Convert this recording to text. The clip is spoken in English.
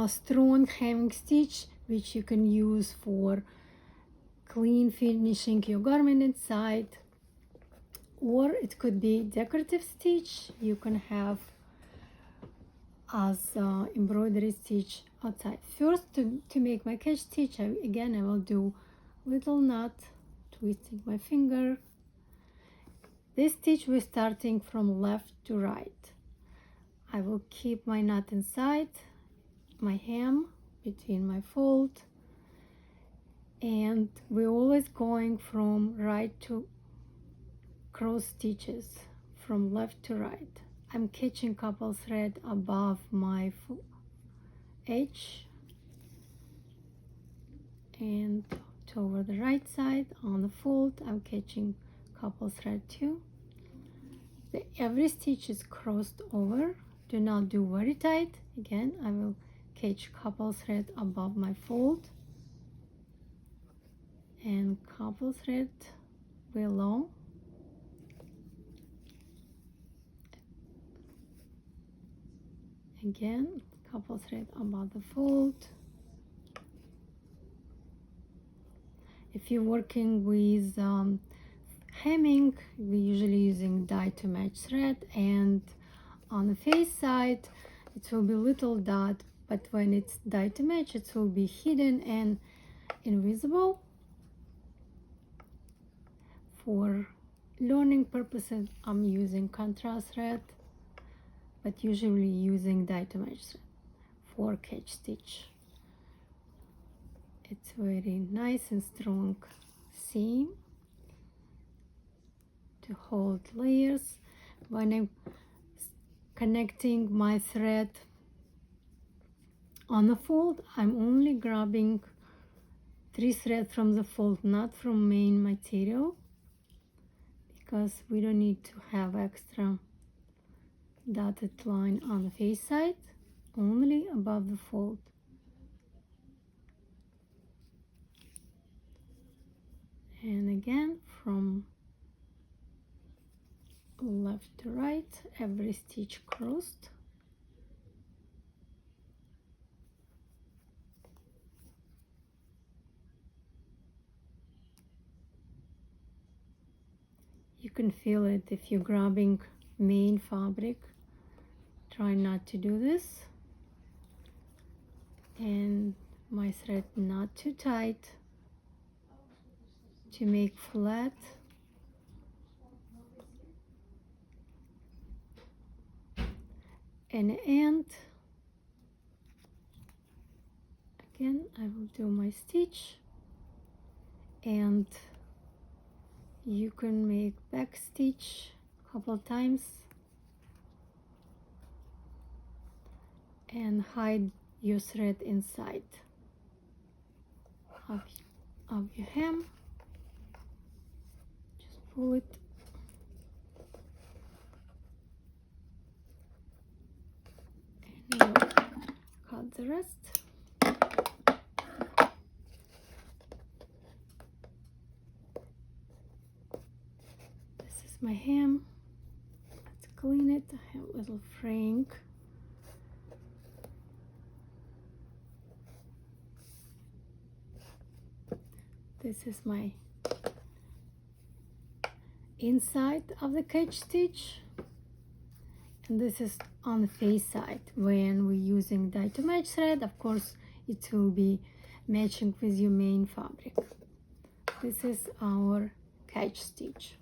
strong hemming stitch, which you can use for clean finishing your garment inside, or it could be decorative stitch you can have as embroidery stitch outside. First, to make my catch stitch, again I will do little knot, twisting my finger. This stitch we're starting from left to right. I will keep my knot inside my hem between my fold, and we're always going from right to cross stitches, from left to right. I'm catching couple thread above my edge and toward the right side on the fold I'm catching couple thread too. Every stitch is crossed over. Do not do very tight. Again, I will catch couple thread above my fold and couple thread below. Again, couple thread above the fold. If you're working with hemming, we're usually using dye to match thread, and on the face side it will be little dot, but when it's dye to match it will be hidden and invisible. For learning purposes I'm using contrast thread, but usually using dye to match thread for catch stitch. It's very nice and strong seam to hold layers. When I'm connecting my thread on the fold, I'm only grabbing 3 threads from the fold, not from main material, because we don't need to have extra dotted line on the face side, only above the fold. And again, from left to right, every stitch crossed. You can feel it if you're grabbing main fabric. Try not to do this, and my thread not too tight to make flat. And end, again I will do my stitch, and you can make back stitch a couple times and hide your thread inside of your hem. Just pull it and you cut the rest. This is my hem. Let's clean it. I have a little fraying. This is my inside of the catch stitch, and this is on the face side. When we're using dye to match thread, of course it will be matching with your main fabric. This is our catch stitch.